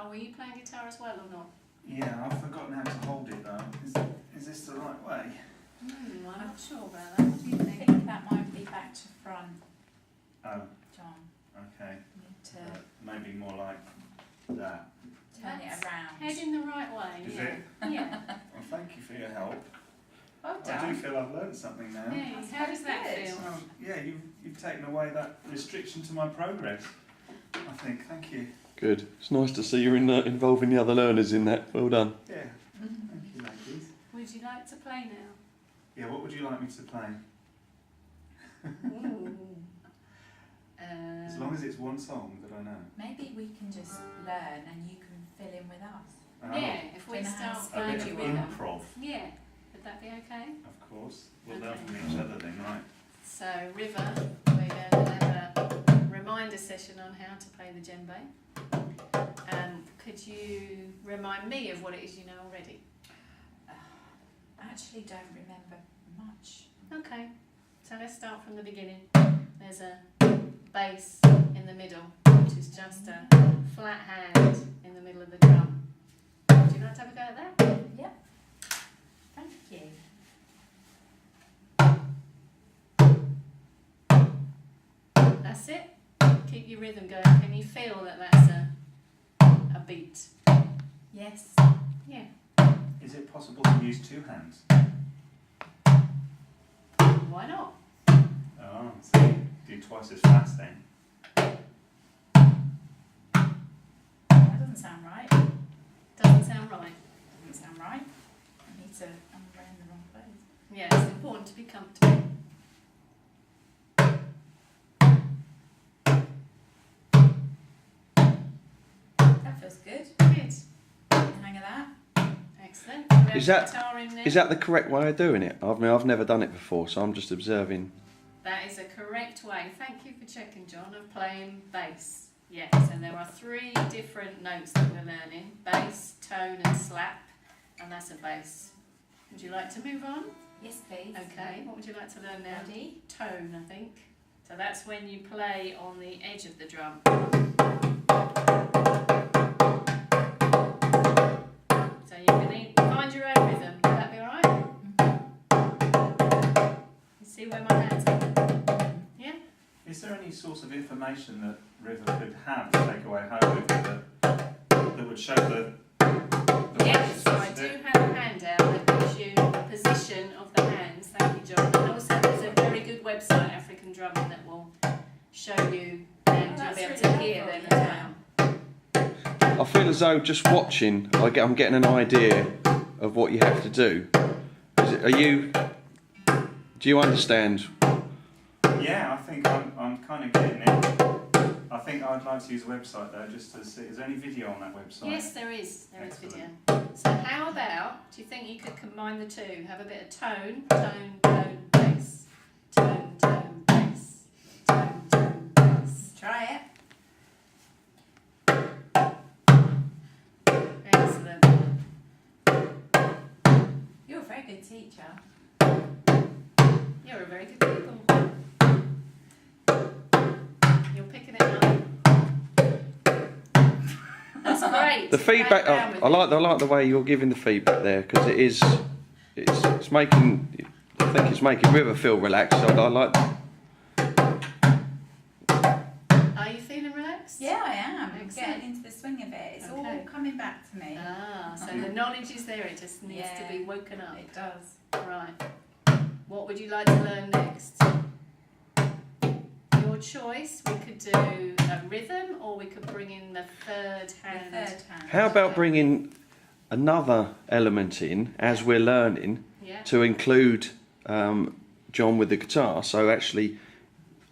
Oh, were you playing guitar as well or not? Yeah, I've forgotten how to hold it though. Is this the right way? I'm not sure about that. What do you I think? think that might be back to front, Oh, John. okay. You need to Maybe more like that. turn it around. Heading the right way. Is yeah. it? Yeah. Well, thank you for your help. Well I do done. feel I've learned something now. Yeah. That's How does that very good. feel? Well, yeah, you've taken away that restriction to my progress. I think. Thank you. Good. It's nice to see you're involving the other learners in that. Well done. Yeah. Thank you, ladies. Would you like to play now? Yeah. What would you like me to play? Ooh. As long as it's one song that I know. Maybe we can just learn and you can fill in with us. Oh, Yeah, if we Don't know how start to A bit playing of with them. improv, Yeah, would that be okay? of course. We'll Okay. learn from each other then, right? So, River, we're going to have a reminder session on how to play the djembe. Could you remind me of what it is you know already? I actually don't remember much. Okay, so let's start from the beginning. There's a bass in the middle, which is just a flat hand in the middle of the drum. Would you like to have a go at that? Yep. Thank you. That's it. Keep your rhythm going. Can you feel that that's a beat? Yes. Yeah. Is it possible to use two hands? Why not? Oh, so you do twice as fast then. That doesn't sound right. Doesn't sound right. Doesn't sound right. I need to. I'm wearing the wrong clothes. Yeah, it's important to be comfortable. That feels good. Good. Hang of that. Excellent. Is that- guitar in there? Is that the correct way of doing it? I mean, I've never done it before, so I'm just observing. That is a correct way. Thank you for checking, John, of playing bass. Yes, and there are 3 different notes that we're learning: bass, tone, and slap. And that's a bass. Would you like to move on? Yes, please. Okay. What would you like to learn now? Ready? Tone, I think. So that's when you play on the edge of the drum. So you can find your own rhythm. Would that be alright? You see where my hands are? Yeah? Is there any source of information that River could have to take away home with her that would show the Yes, so I process do of it? have a handout that gives you the position of the hands. Thank you, John. And also there's a very good website, African Drumming, that will show you and you'll that's be able really to hear them helpful, as well. I feel as though just watching, I'm getting an idea of what you have to do. Do you understand? Yeah, I think I'm kind of getting it. I think I'd like to use a website though, just to see. Is there any video on that website? Yes, there is. There is Excellent. video. So how about, do you think you could combine the two? Have a bit of tone, tone, tone, bass. Tone, tone, bass. Tone, tone, bass. Try it. Excellent. You're a very good teacher. You're a very good pupil. You're picking it up. That's great. The feedback. Back down with I it. like the way you're giving the feedback there because it's making. I think it's making River feel relaxed. So I like. Are you feeling relaxed? Yeah, I am. I'm Excellent. getting into the swing of it. It's all Okay. coming back to me. Ah, so the knowledge is there, it just needs to be woken up. It does. Right. What would you like to learn next? Your choice. We could do a rhythm or we could bring in the third hand. The third hand. How about bringing another element in as we're learning Yeah. to include John with the guitar? So actually,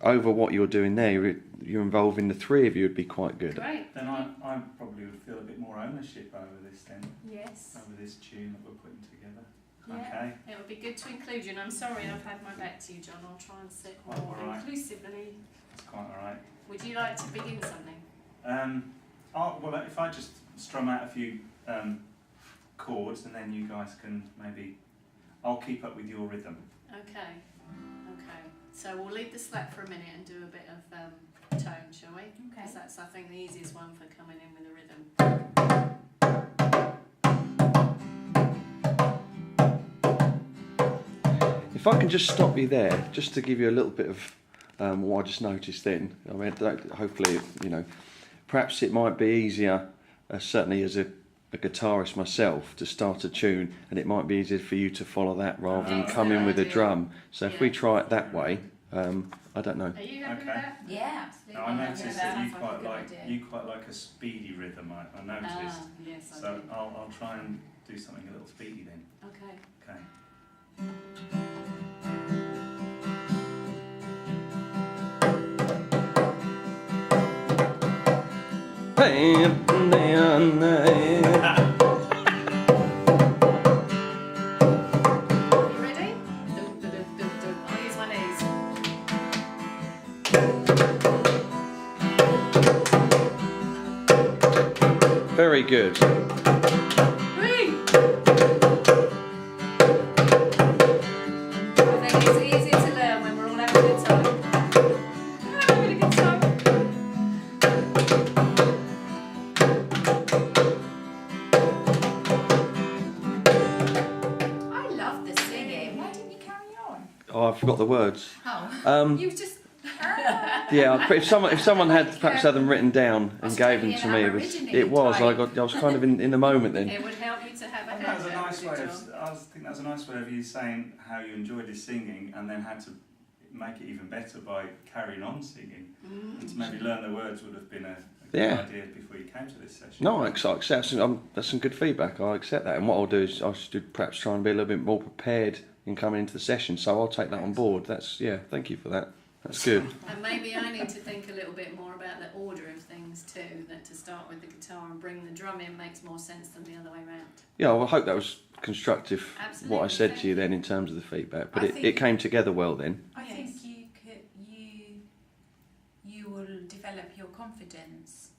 over what you're doing there, you're involving the 3 of you would be quite good. Great. Then I probably would feel a bit more ownership over this then, Yes. over this tune that we're putting together. Yeah. Okay. It would be good to include you, and I'm sorry I've had my back to you, John. I'll try and sit Quite more all right. inclusively. That's quite alright. Would you like to begin something? Well, if I just strum out a few chords and then you guys can maybe, I'll keep up with your rhythm. Okay. Okay. So we'll leave the slap for a minute and do a bit of tone, shall we? Okay. Because that's, I think, the easiest one for coming in with a rhythm. If I can just stop you there, just to give you a little bit of what I just noticed then. I mean, hopefully, you know, perhaps it might be easier, certainly as a guitarist myself, to start a tune, and it might be easier for you to follow that rather than come in with a drum. So if we try it that way, I don't know. Are you happy with Okay. that? Yeah, absolutely. Now, I noticed that Sounds you like a quite good like idea. a speedy rhythm. I noticed. Ah, yes, I So do. I'll try and do something a little speedy then. Okay. Okay. You ready? I'll use my knees. Very good. Whee! I think it's easier to learn when we're all having a good time. I'm having a good time. I love the singing. Why didn't you carry on? Oh, I forgot the words. Oh, You just. Yeah, if someone had perhaps had them written down and gave them to me, Australian it was. Aborigine I was kind of in the moment then. It would help you to have a That was a handout, nice would way it, of. John? I think that was a nice way of you saying how you enjoyed his singing, and then had to make it even better by carrying on singing, and to maybe learn the words would have been a good Yeah. idea before you came to this session. No, I accept. That's some good feedback. I accept that. And what I'll do is I should perhaps try and be a little bit more prepared in coming into the session. So I'll take that on board. Thank you for that. That's good. And maybe I need to think a little bit more about the order of things too, that to start with the guitar and bring the drum in makes more sense than the other way round. Yeah, well, I hope that was constructive. Absolutely, What I said thank to you you. then in terms of the feedback, but I it think- came together well then. I Yes. think you will develop your confidence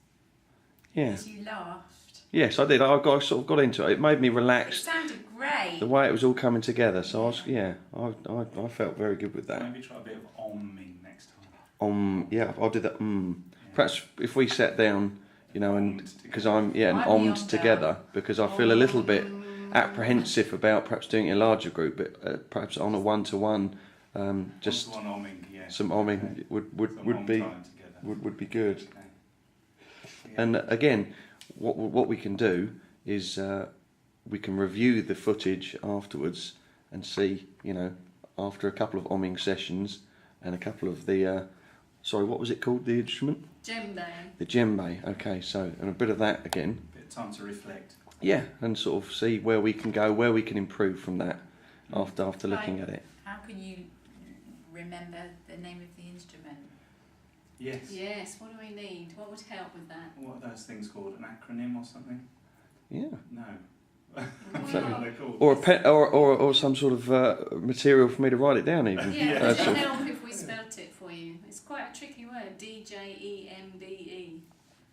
Yeah. as you laughed. Yes, I did. I sort of got into it. It made me It relaxed. sounded great. The way it was all coming together. So I felt very good with that. Maybe try a bit of omming next time. Yeah, I'll do that. Perhaps if we sat down, you know, and because I'm I'm ommed the together, because I feel a little bit apprehensive about perhaps doing it in a larger group, but perhaps on a one-to-one, just One omming, yeah. some omming would Some be time together. would be good. Okay. Yeah. And again, what we can do is we can review the footage afterwards and see, you know, after a couple of omming sessions and a couple of the sorry, what was it called? The instrument? Djembe. The djembe. Okay, so and a bit of that again. Bit of time to reflect. Yeah, and sort of see where we can go, where we can improve from that after looking at it. How can you remember the name of the instrument? Yes. Yes, what do we need? What would help with that? What are those things called? An acronym or something? Yeah. No. Well, What they're called. Or a pen, or some sort of material for me to write it down even. yeah, That's would it all. help if we spelt it for you? It's quite a tricky word. DJEMBE.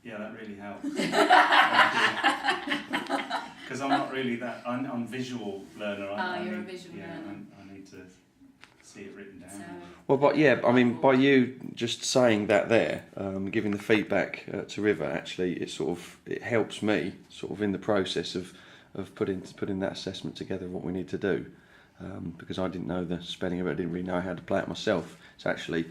Yeah, that really helps. Because I'm not really that. I'm a visual learner. You're a visual learner. I need to see it written down. So, Well, but yeah, I mean, by you just saying that there, giving the feedback to River, actually, it helps me sort of in the process of putting that assessment together of what we need to do, because I didn't know the spelling of it, I didn't really know how to play it myself. It's actually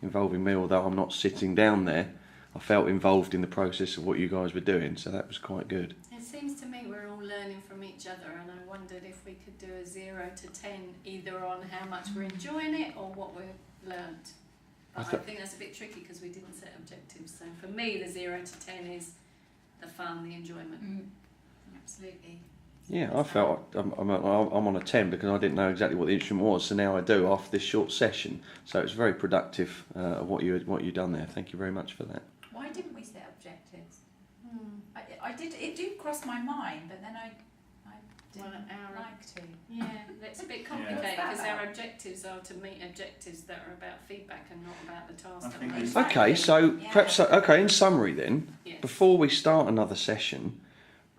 involving me, although I'm not sitting down there. I felt involved in the process of what you guys were doing, so that was quite good. it seems to me we're all learning from each other, and I wondered if we could do a 0 to 10 either on how much we're enjoying it or what we've learnt. But I think that's a bit tricky because we didn't set objectives. So for me, the 0 to 10 is the fun, the enjoyment. Absolutely. Yeah, I felt I'm on a 10 because I didn't know exactly what the instrument was, so now I do after this short session. So it's very productive what you done there. Thank you very much for that. Why didn't we set objectives? I did. It did cross my mind, but then I didn't like to. Yeah, it's a bit complicated because our objectives are to meet objectives that are about feedback and not about the task. I think that it's- we're Okay, so perhaps in summary then, Yes. before we start another session,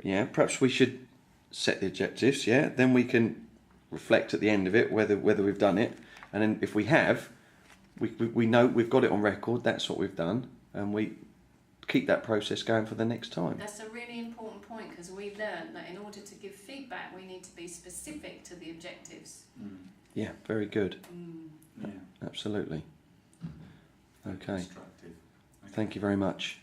yeah, perhaps we should set the objectives, yeah, then we can reflect at the end of it whether we've done it, and then if we have, we know we've got it on record, that's what we've done, and we keep that process going for the next time. That's a really important point because we learned that in order to give feedback we need to be specific to the objectives. Yeah, very good. Yeah. Absolutely. Okay. Constructive. Okay. Thank you very much.